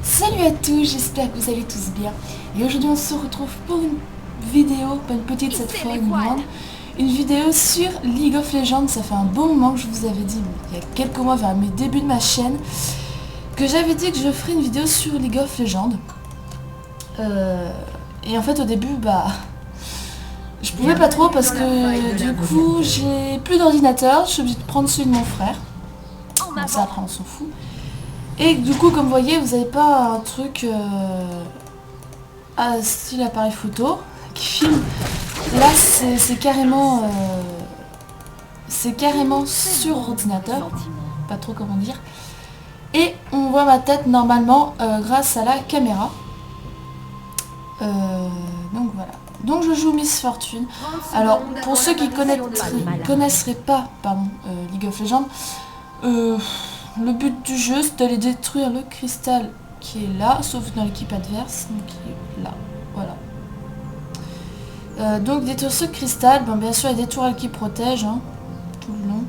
Salut à tous, j'espère que vous allez tous bien. Et aujourd'hui on se retrouve pour une vidéo, pas une petite cette fois, une grande. Une vidéo sur League of Legends. Ça fait un bon moment que je vous avais dit, il y a quelques mois vers mes débuts de ma chaîne, que j'avais dit que je ferais une vidéo sur League of Legends. Et en fait au début, je pouvais pas trop parce que du coup j'ai plus d'ordinateur, je suis obligée de prendre celui de mon frère. Donc ça après on s'en fout. Et du coup comme vous voyez vous n'avez pas un truc style appareil photo qui filme. Là c'est carrément sur ordinateur, pas trop comment dire. Et on voit ma tête normalement grâce à la caméra. Donc voilà. Donc je joue Miss Fortune. Alors pour ceux qui connaisseraient pas League of Legends, le but du jeu c'est d'aller détruire le cristal qui est là, sauf dans l'équipe adverse, donc qui est là, voilà. Donc détruire ce cristal, bien sûr il y a des tourelles qui protègent tout le long.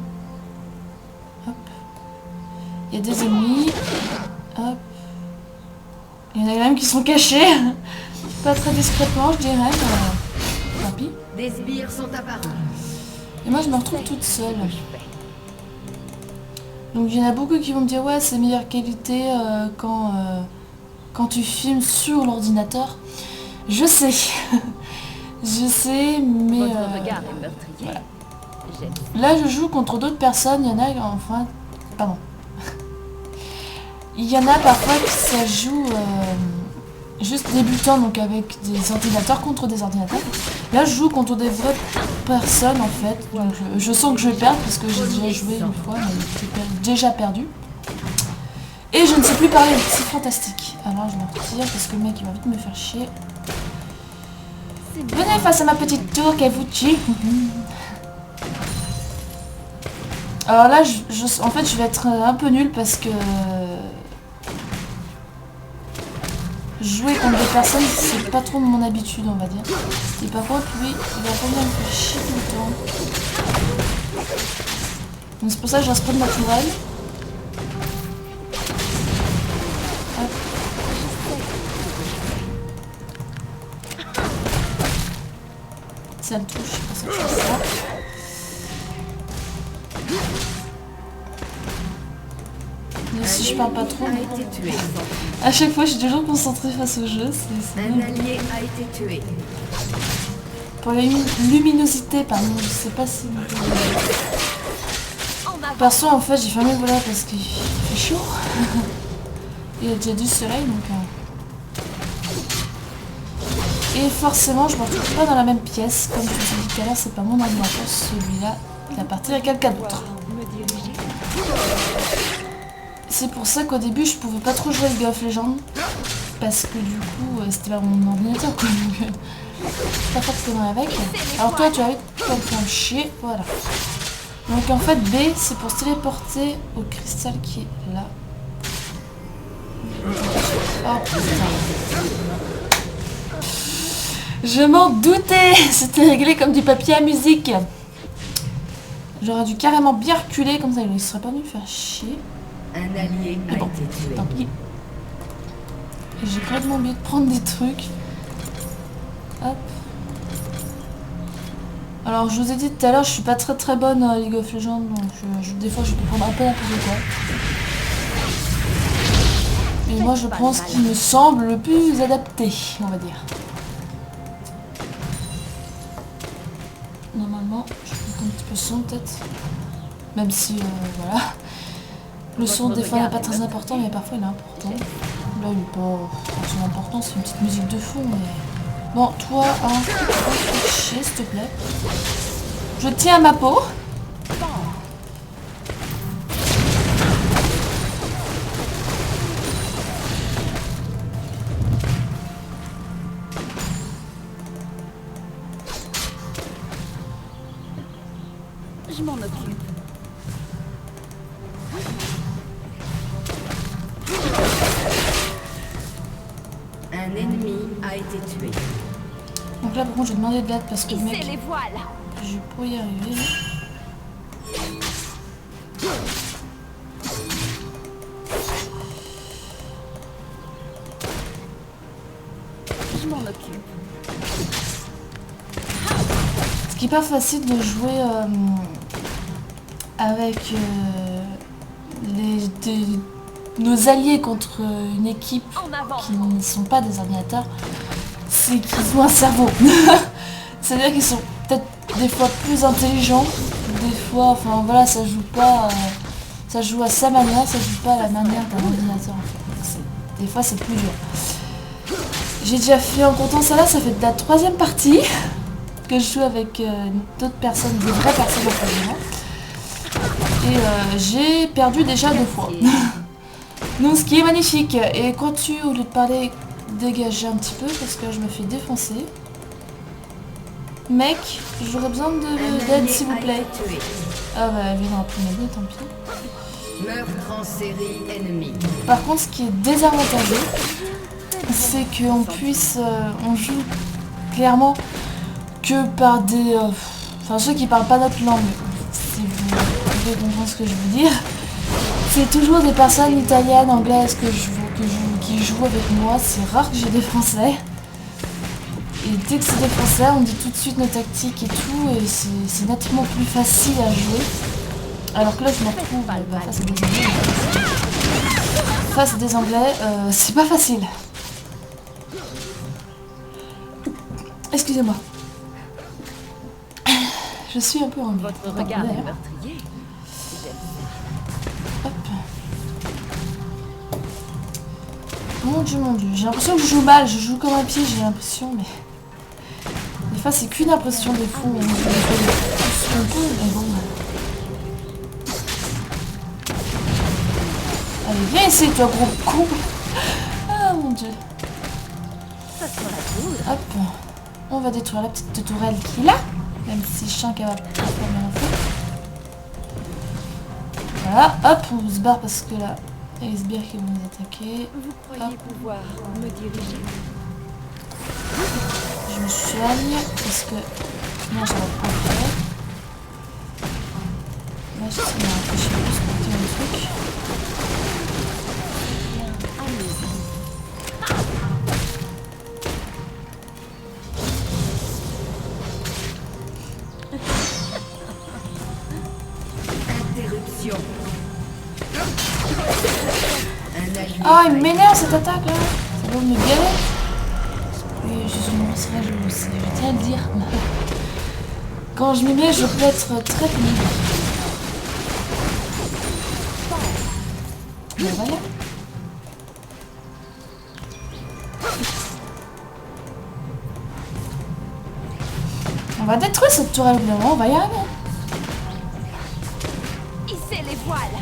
Hop. Il y a des ennemis. Hop. Il y en a même qui sont cachés. Pas très discrètement je dirais, mais tant pis. Des sbires sont apparus. Et moi je me retrouve toute seule. Donc il y en a beaucoup qui vont me dire ouais c'est meilleure qualité quand tu filmes sur l'ordinateur. Je sais. Je sais mais voilà. Là je joue contre d'autres personnes, il y en a enfin pardon. Il y en a parfois qui ça joue juste débutant, donc avec des ordinateurs contre des ordinateurs. Là je joue contre des vraies personnes en fait, donc je sens que je vais perdre parce que j'ai déjà joué une fois mais j'ai déjà perdu. Et je ne sais plus parler, c'est fantastique. Alors je me retire parce que le mec il va vite me faire chier. Venez face à ma petite tour qu'elle vous tue. Alors là en fait je vais être un peu nulle parce que jouer contre des personnes c'est pas trop mon habitude on va dire. Et par contre lui il va vraiment me faire chier tout le temps. Donc c'est pour ça que je reste pas de ma tourelle. Hop. Ça me touche, c'est pour ça que je fais ça. Mais si je parle pas trop, à chaque fois je suis toujours concentrée face au jeu. Un allié a été tué. Pour la luminosité, pardon, je sais pas si... Perso en fait j'ai fermé le volet parce qu'il fait chaud. Il y a déjà du soleil donc... Et forcément je me retrouve pas dans la même pièce. Comme je vous ai dit tout à l'heure, c'est pas mon ordinateur, celui-là qui appartient à quelqu'un d'autre. C'est pour ça qu'au début je pouvais pas trop jouer à League of Legends parce que du coup c'était pas mon ordinateur quoi, donc pas forcément avec. Alors toi tu vas vite me faire chier, voilà. Donc en fait B c'est pour se téléporter au cristal qui est là. Oh putain. Je m'en doutais. C'était réglé comme du papier à musique. J'aurais dû carrément bien reculer comme ça il ne serait pas venu me faire chier. Un allié a été tué. Tant pis. Et j'ai complètement oublié de prendre des trucs. Hop. Alors je vous ai dit tout à l'heure, je suis pas très bonne à League of Legends, donc des fois je peux prendre un peu n'importe quoi. Mais moi je prends ce qui me semble le plus adapté, on va dire. Normalement, je vais mettre un petit peu son peut-être. Même si, voilà. Le son des fois n'est pas très important, mais parfois il est important. Là il est pas forcément important, c'est une petite musique de fond, mais... Bon, toi, fais chier s'il te plaît. Je tiens à ma peau. Je m'en occupe. Un ennemi a été tué. Donc là par contre je vais demander de l'aide parce que le mec... les voiles. Je vais pas y arriver. qui est pas facile de jouer avec nos alliés contre une équipe qui ne sont pas des ordinateurs, c'est qu'ils ont un cerveau. C'est-à-dire qu'ils sont peut-être des fois plus intelligents, des fois, enfin voilà, ça joue pas, ça joue à sa manière, ça joue pas à la manière d'un ordinateur en fait. Des fois c'est plus dur. J'ai déjà fait, en comptant ça là, ça fait de la 3e partie que je joue avec d'autres personnes, des vraies personnes en face de moi. Et j'ai perdu déjà 2 fois. Donc ce qui est magnifique. Et quand tu, au lieu de parler, dégager un petit peu parce que je me fais défoncer. Mec, j'aurais besoin d'aide s'il vous plaît. Ah bah elle viendra plus m'aider, tant pis. Meurtre en série ennemi. Par contre ce qui est désavantageux, c'est qu'on puisse, on joue clairement que par des, enfin ceux qui parlent pas notre langue, si vous pouvez comprendre ce que je veux dire. C'est toujours des personnes italiennes, anglaises qui jouent avec moi. C'est rare que j'ai des français. Et dès que c'est des français, on dit tout de suite nos tactiques et tout, et c'est nettement plus facile à jouer. Alors que là je me retrouve face à des anglais. Face à des anglais, c'est pas facile. Excusez-moi. Je suis un peu en Votre regard est meurtrier. Hop. Mon dieu, j'ai l'impression que je joue mal, je joue comme un pied, j'ai l'impression, mais... Des fois c'est qu'une impression, des fois on joue plus qu'on peut, mais bon... Allez, viens ici, toi gros con. Ah mon dieu. Hop. On va détruire la petite tourelle qui est là. Même si je sens qu'elle va pas faire bien en fait. Voilà, hop, on se barre parce que là, il y a les sbires qui vont nous attaquer. Vous croyez pouvoir me diriger? Je me soigne parce que non, ça va pas le faire. Là, j'essaie de me rapprocher plus pour faire le truc. Interruption. Ah, il m'énerve cette attaque là. Ça va me galer. Oui, je suis une sorcière, je le sais, je tiens à le dire. Quand je m'y mets, je peux être très pénible. Ben voilà. On va détruire cette tourelle, évidemment, on va y arriver. Hissez les voiles.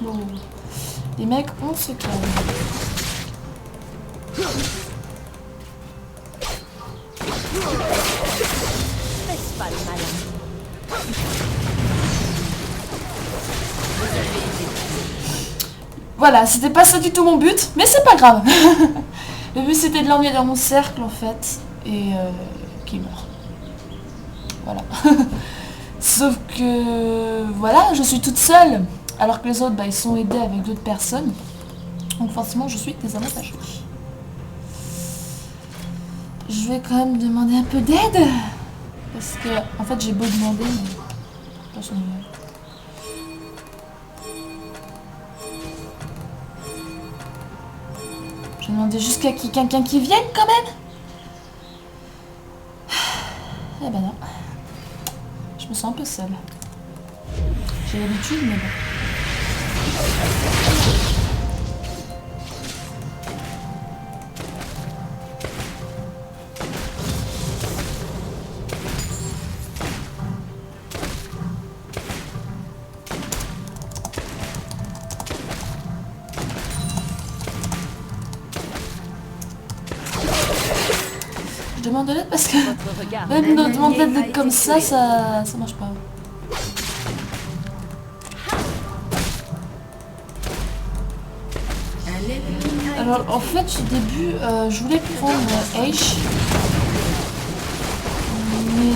Bon. Les mecs, on se calme. Faites pas le malin. Voilà, c'était pas ça du tout mon but, mais c'est pas grave. Le but c'était de l'emmener dans mon cercle en fait, et qu'il meurt. Voilà. Sauf que, voilà, je suis toute seule, alors que les autres, bah, ils sont aidés avec d'autres personnes. Donc forcément, je suis désavantagée. Je vais quand même demander un peu d'aide. Parce que, en fait, j'ai beau demander, mais personne ne veut. Je vais demander jusqu'à quelqu'un qui vienne quand même. Eh ben non. Je me sens un peu seule. J'ai l'habitude, mais bon. Je demande de l'aide parce que même de demander de l'aide comme ça marche pas. Alors en fait au début je voulais prendre Aish, mais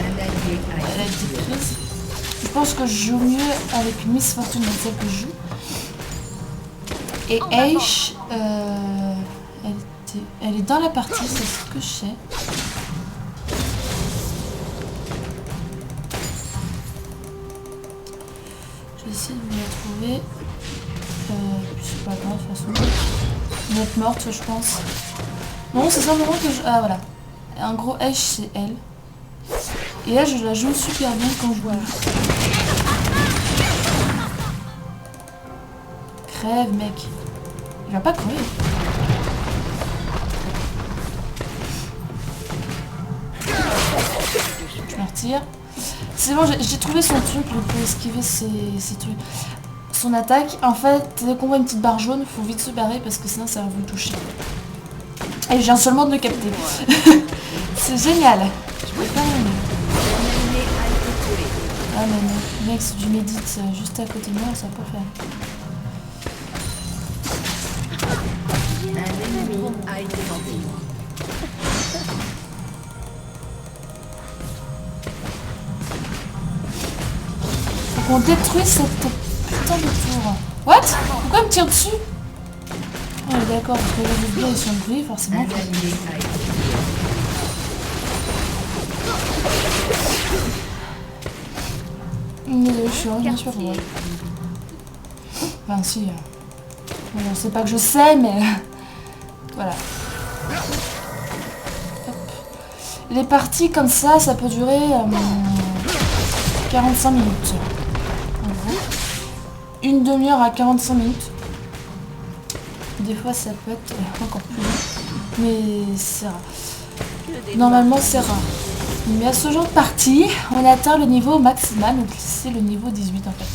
elle a été prise. Je pense que je joue mieux avec Miss Fortune, donc celle que je joue. Et Aish, elle Elle est dans la partie, c'est ce que je sais. Je vais essayer de me la trouver. C'est pas grave, de toute façon. Elle va être morte, je pense. Non, c'est simplement que je... Ah, voilà. Un gros H, c'est elle. Et là, je la joue super bien quand je vois. Crève, mec. Il va pas crever. Je me retire. C'est bon, j'ai trouvé son truc, il peut esquiver ses trucs. Son attaque, en fait, dès qu'on voit une petite barre jaune, faut vite se barrer parce que sinon ça va vous toucher. Et je viens seulement de le capter. C'est génial. Je peux pas même. Ah mais non, mec, si tu médites juste à côté de moi, ça peut faire. Un ennemi a été vendu. Faut qu'on détruise cette putain de tour. What? Pourquoi il me tire dessus? Oh d'accord, parce que les autres gars ils sont brillés, forcément. Un allié a été tué. Je suis rien sûr pour moi. Enfin si. Bon, c'est pas que je sais, mais... voilà. Hop. Les parties comme ça peut durer 45 minutes. En gros. Une demi-heure à 45 minutes. Des fois ça peut être encore plus long. Mais c'est rare. Normalement c'est rare. Mais à ce genre de partie, on atteint le niveau maximal, donc c'est le niveau 18 en fait.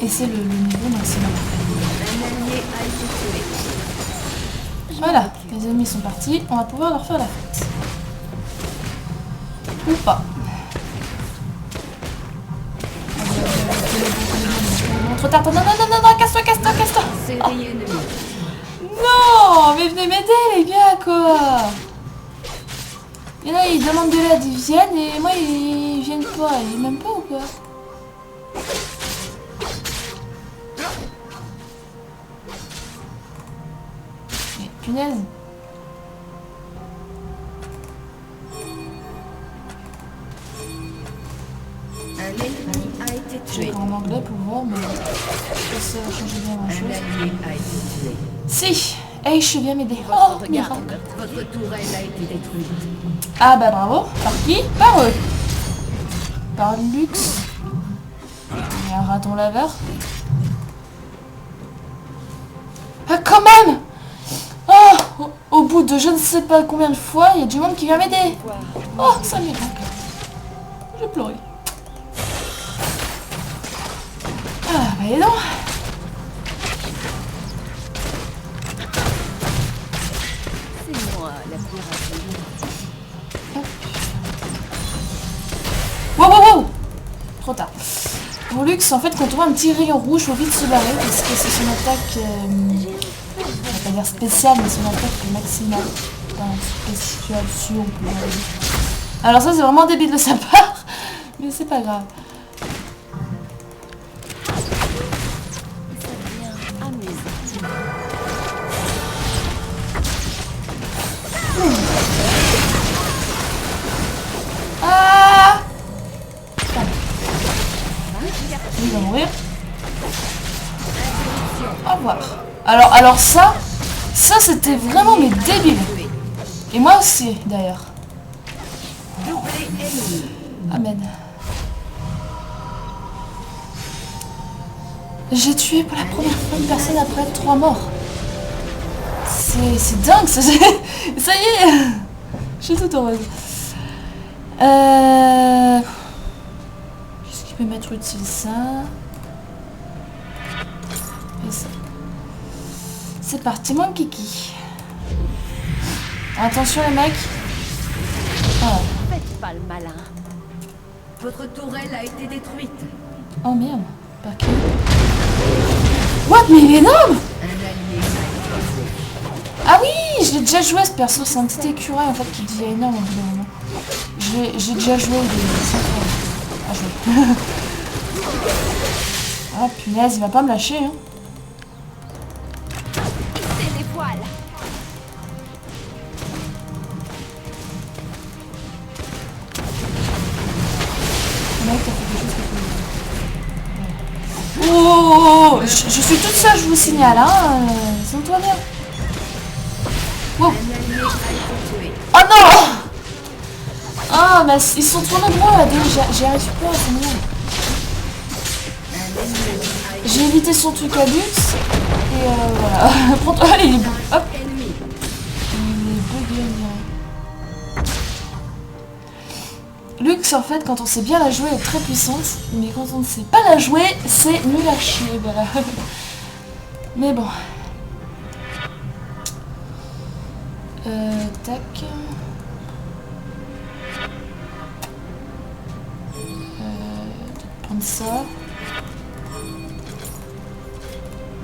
Et c'est le niveau maximal. Un allié a été tué. Voilà, les ennemis sont partis, on va pouvoir leur faire la fête. Ou pas. Trop tard, non, casse-toi. Série ennemie. Non, mais venez m'aider les gars quoi. Et là ils demandent de l'aide, ils viennent et moi ils viennent pas, ils m'aiment pas ou quoi? Mais punaise. Un ennemi a été Je tué. vais en anglais pour voir, mais ça va changer bien grand Un chose. allié a été tué. Si, hey, je viens m'aider. Oh, miracle. Votre tourelle a été détruite. Ah bah bravo. Par qui? Par eux. Par Lux. Et un raton laveur. Ah quand même. Oh, au bout de je ne sais pas combien de fois, il y a du monde qui vient m'aider. Oh, ça miracle. J'ai pleuré. Ah bah et non. C'est moi la plus rapide. Wow. Trop tard. Pour Lux, en fait, quand on voit un petit rayon rouge, faut vite se barrer parce que c'est son attaque, on va pas dire spéciale, mais son attaque est maximale. Enfin, spéciale, si on peut dire. Alors ça, c'est vraiment débile de sa part, mais c'est pas grave. Ça devient amusant. Ah! Il va mourir. Au revoir. Alors ça c'était vraiment mais débile. Et moi aussi d'ailleurs. Amen. J'ai tué pour la première fois une personne après 3 morts. C'est dingue, ça y est. Je suis toute heureuse. Qu'est-ce qui peut m'être utile, ça? Et ça. C'est parti, mon kiki. Attention les mecs. Oh, Faites pas le malin. Votre tourelle a été détruite. oh merde. Par qui? What? Mais il est énorme! Un allié a été tué. Ah oui, je l'ai déjà joué ce perso, c'est un petit écureuil en fait qui dit énorme au bout d'un moment. J'ai déjà joué, il est sympa à jouer. Ah punaise, il va pas me lâcher hein. Hissez les poil. Mec, t'as fait quelque chose que tu... Oh, je suis toute seule, je vous signale, hein. Sens-toi bien. Wow. Un allié a été tué. Oh non! Ah, mais ils sont trop nombreux là, j'y arrive pas, c'est mignon. Un ennemi a été J'ai évité son truc à luxe, et voilà. Prends-toi, allez, il est... Hop. ennemi. Il est bugué, on dirait. Lux, en fait, quand on sait bien la jouer, elle est très puissante, mais quand on ne sait pas la jouer, c'est nul à chier, voilà. Mais bon. Tac. Prendre ça.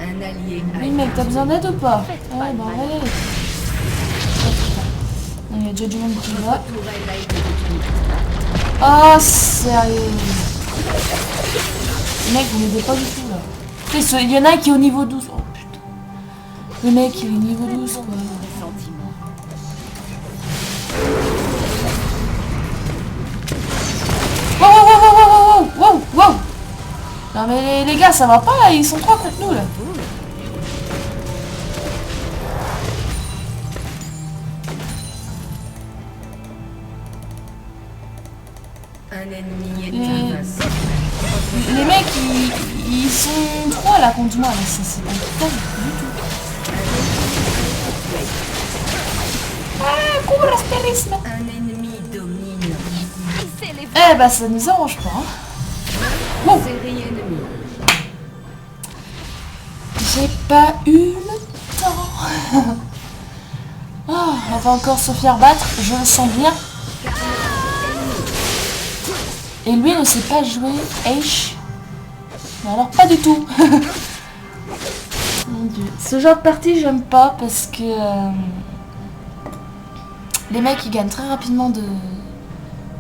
Un allié a Oui, été mec, t'as besoin d'aide ou pas? Faites Ouais, pas de bah mal. allez. Il y a déjà du monde qui va. Votre tourelle a été détruite. Oh, sérieux. Mec, vous m'aidez pas du tout là. Putain, il y en a un qui est au niveau 12. Oh putain. Le mec, il est niveau 12 quoi. Sentiment. Wow, wow, wow, wow, wow, wow, wow. Non mais les gars, ça va pas là, ils sont trois contre nous là. Un ennemi est Les- invincible. Les mecs, ils sont trois là contre moi là, ça c'est pas terrible du tout. Ah, cours l'astérisme. Un ennemi domine. C'est les Eh bah ça nous arrange pas. Hein. Wow. Série ennemie. J'ai pas eu le temps. Ah, on va encore se faire battre, je le sens bien. Et lui ne sait pas jouer H. Mais alors pas du tout. Mon dieu. Ce genre de partie j'aime pas parce que les mecs ils gagnent très rapidement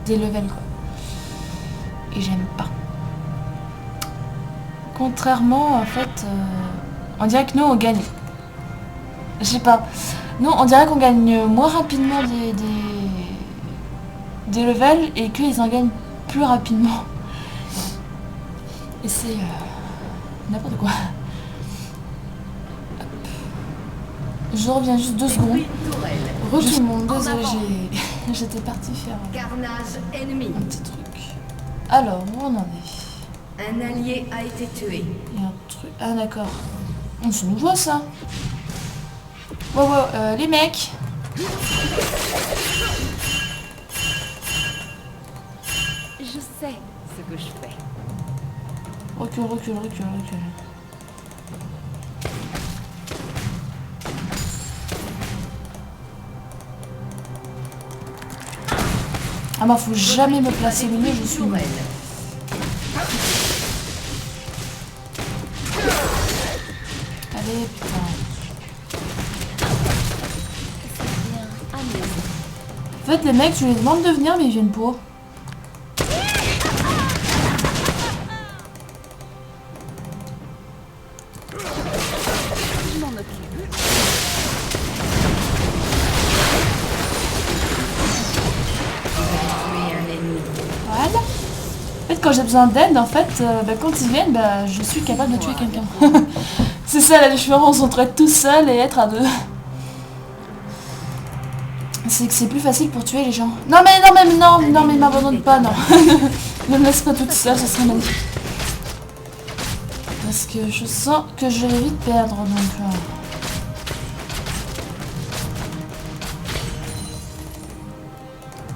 des levels quoi. Et j'aime pas. Contrairement en fait, on dirait que nous on gagne. Je sais pas. Nous on dirait qu'on gagne moins rapidement des levels et qu'ils en gagnent plus rapidement. Et c'est n'importe quoi. Hop. Je reviens juste 2 secondes. Détruite tourelle. Re tout le monde, En désolé, avant. j'étais partie faire Carnage ennemi. un petit truc. Alors, où on en est? Un allié a été tué. Il y a un truc. Ah d'accord. C'est nouveau ça. Wow, wow, les mecs. Je sais ce que je fais. Recule, recule, recule, recule. Ah bah faut jamais me placer au milieu, je suis nulle. tourelle. Allez, putain. C'est bien amusant. En fait, les mecs, tu les demandes de venir, mais ils viennent pas. Je m'en occupe. Tuer un ennemi. Voilà. En fait, quand j'ai besoin d'aide, en fait, quand ils viennent, je suis capable de tuer quelqu'un. C'est ça la différence entre être tout seul et être à deux. C'est que c'est plus facile pour tuer les gens. Non mais non mais non, non mais m'abandonne pas, non. Ne me laisse pas toute seule, ce serait magnifique. Parce que je sens que je vais vite perdre, donc...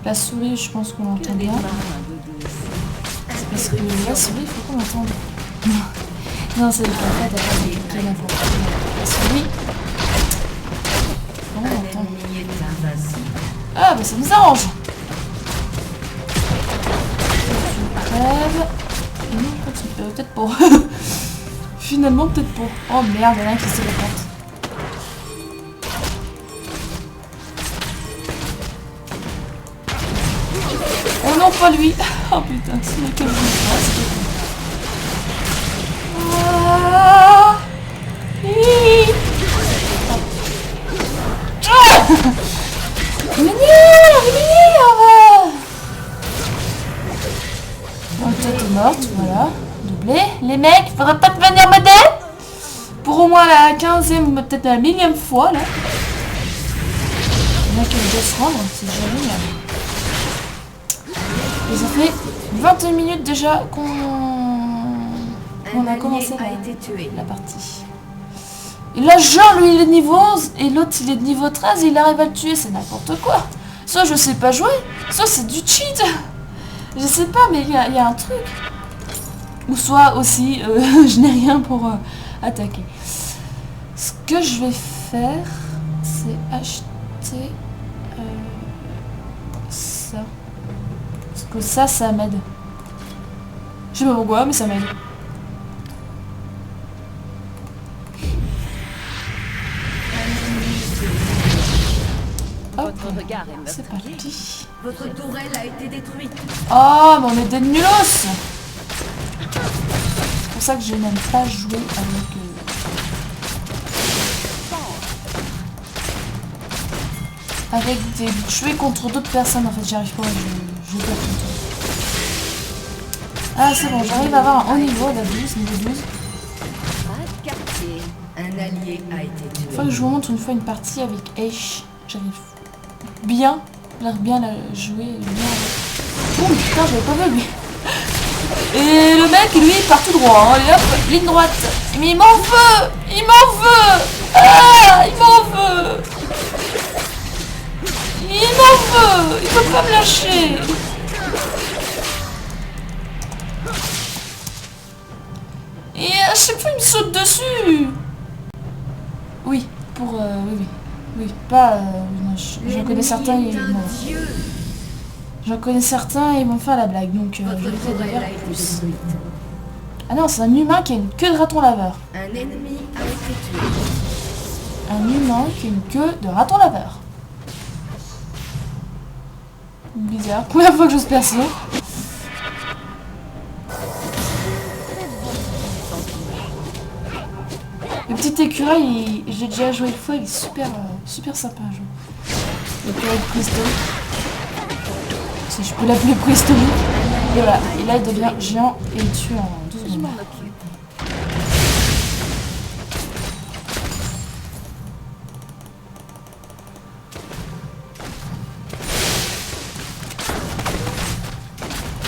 La souris, je pense qu'on l'entend Des bien. mains un peu douces. Parce que la souris, il faut qu'on l'entende. Non, c'est le fait d'avoir la souris. On Un l'entend. ennemi est invincible. Ah, bah ça nous arrange. Je crève. Non, je continue. Peut-être pas. Finalement, peut-être pas. Oh merde, il y en a un qui se téléporte. Oh non, pas lui. Oh putain, c'est lequel je me Ah. Hi. 15e, peut-être la 1000e fois là. Il y en a qui doivent se rendre, c'est déjà génial. Et ça fait 21 minutes déjà qu'on a commencé la partie. Et là, Jean, lui, il est niveau 11, et l'autre, il est de niveau 13, et il arrive à le tuer, c'est n'importe quoi. Soit je sais pas jouer, soit c'est du cheat. Je sais pas, mais il y a un truc. Ou soit aussi, je n'ai rien pour attaquer. Ce que je vais faire, c'est acheter ça. Parce que ça m'aide. Je sais pas pourquoi, mais ça m'aide. Votre regard est C'est meurtrier. parti. Votre tourelle a été détruite. Oh, mais on est des nulos. C'est pour ça que je n'aime pas jouer avec... jouer contre d'autres personnes, en fait, j'y arrive pas, je perds tout le temps. Ah, c'est bon, j'arrive à avoir un haut niveau, la 12, niveau 12. Pas de quartier. Un allié a été Il tué. faut que je vous montre une fois une partie avec Ash. J'arrive bien, j'arrive bien la jouer. Ouh, putain, je l'avais pas vu lui. Et le mec, lui, il part tout droit, hein. Et hop, ligne droite. Mais il m'en veut. Il m'en veut. Ah, il m'en veut. Il m'en veut. Il peut pas me lâcher. Et à chaque fois, il me saute dessus. Oui, pour... oui, pas... non, j'en connais certains, j'en connais certains et ils vont faire la blague, donc je vais Votre essayer de tourelle faire a été plus. détruite. Ah non, c'est un humain qui a une queue de raton laveur. Un ennemi a été tué. Un humain qui a une queue de raton laveur. Bizarre, première fois que je se perso. Le petit écureuil, j'ai déjà joué une fois, il est super sympa à jouer. L'écureuil préhistorique. Si je peux l'appeler préhistorique. Et voilà, et là il devient géant et il tue en 12 Je m'en secondes. occupe.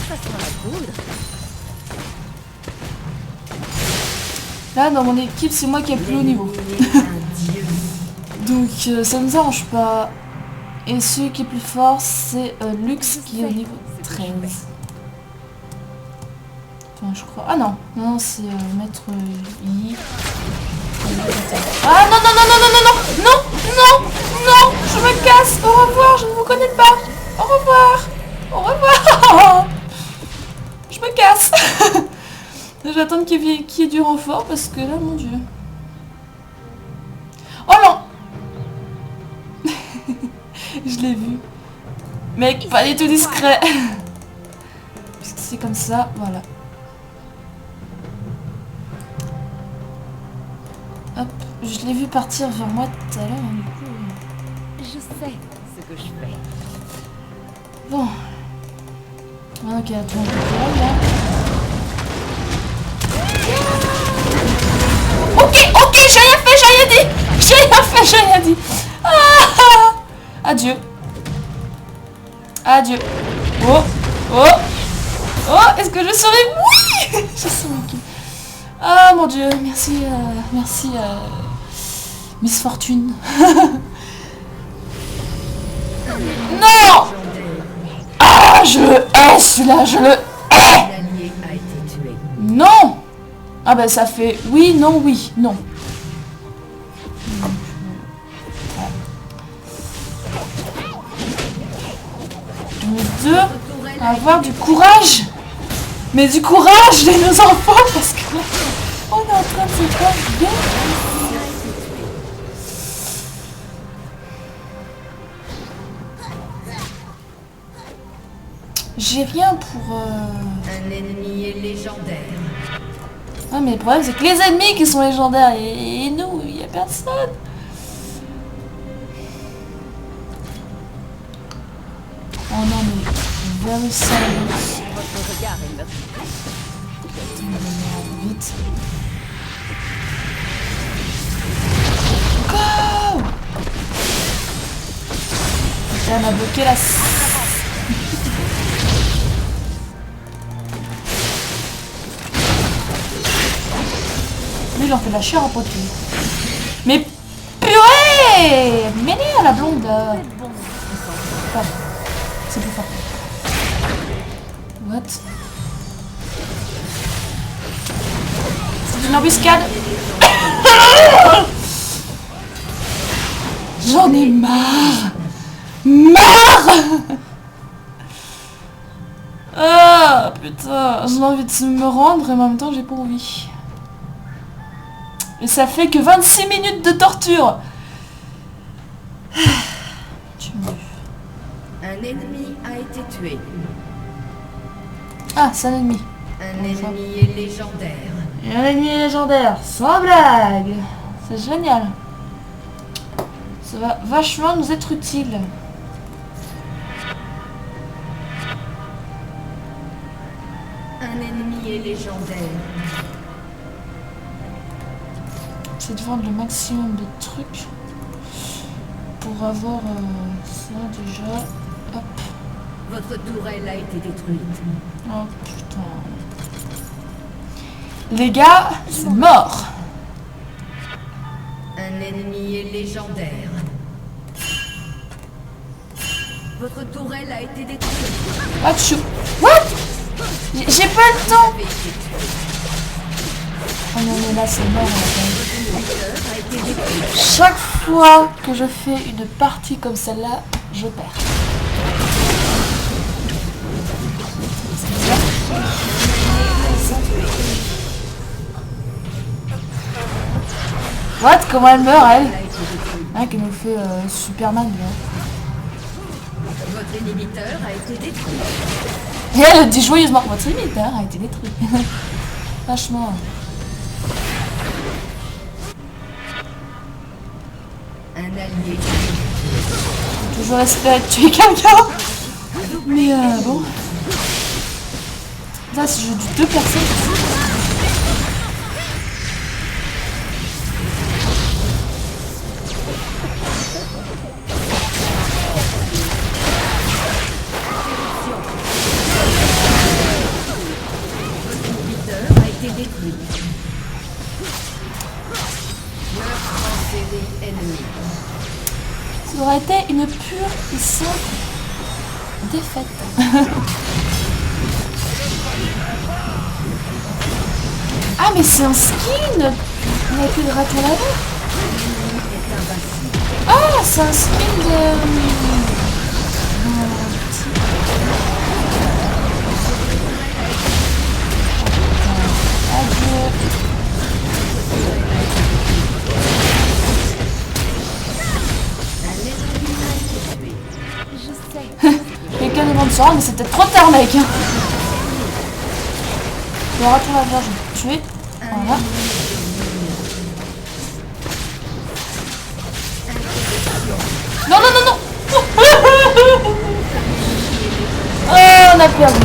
Ça sent la poudre. Là dans mon équipe c'est moi qui ai le plus haut niveau. Donc ça ne nous arrange pas. Et celui qui est plus fort c'est Lux qui est au niveau 13. Enfin je crois. Ah non, non c'est Maître I. Ah non non non non non non non non non, je me casse. Au revoir, je ne vous connais pas. Au revoir. Au revoir. Je me casse. J'attends qu'il y ait du renfort parce que là, mon dieu. Oh non. Je l'ai vu. Mec, pas du tout discret. Puisque c'est comme ça, voilà. Hop, je l'ai vu partir vers moi tout à l'heure. Du coup, Je sais ce que je fais. bon. Maintenant qu'il y a tout un peu là. Ok, j'ai rien fait, j'ai rien dit. J'ai rien dit. Ah, adieu. Adieu. Oh, est-ce que je survis? Oui. Je survécu. Ah mon dieu, merci, Miss Fortune. Non. Ah, je le hais celui-là, je le hais. Un allié a été tué. Non. Ah bah ça fait oui, non, oui, non. On est deux à avoir du courage. Mais du courage de nos enfants parce que là, on est en train de se faire bien. J'ai rien pour... Un ennemi est légendaire. Ah mais le problème c'est que les ennemis qui sont légendaires et nous, il n'y a personne. Oh non mais... Very silent. Votre regard est meurtrier. Putain, mais merde, vite. Go! Elle m'a bloqué la... Lui, il en fait de la chair à poter. Mais purée! Mêlée à la blonde. Pardon. C'est plus fort. What? C'est une embuscade. J'en ai marre. Ah putain, j'ai envie de me rendre et en même temps j'ai pas envie. Et ça fait que 26 minutes de torture. Tu me... Un ennemi a été tué. Ah, c'est un ennemi. Un ennemi est légendaire. Et un ennemi légendaire, sans blague. C'est génial. Ça va vachement nous être utile. Un ennemi est légendaire. C'est de vendre le maximum de trucs pour avoir ça déjà. Hop. Votre tourelle a été détruite. Oh putain. Les gars, c'est mort. Un ennemi est légendaire. Votre tourelle a été détruite. Achou. What? J'ai pas le temps. Oh non mais là c'est mort. Chaque fois que je fais une partie comme celle-là, je perds. What? Comment elle meurt elle? Ah, qu'elle nous fait Superman là. Votre inhibiteur a été détruit. Et elle dit joyeusement, votre inhibiteur a été détruit. Franchement. Un allié. J'ai toujours espéré tuer quelqu'un. Mais bon. Là, si je joue 2 personnes. Détruit. Meurtre en série ennemie. Ça aurait été une pure et simple défaite. Ah mais c'est un skin. Il n'y a plus de raton là-bas. Ah c'est un skin de... Quelqu'un demande ça, mais c'est peut-être trop tard, mec. Le raton laveur, je vais le tuer. Voilà. Non, non, non, non. Oh, on a perdu.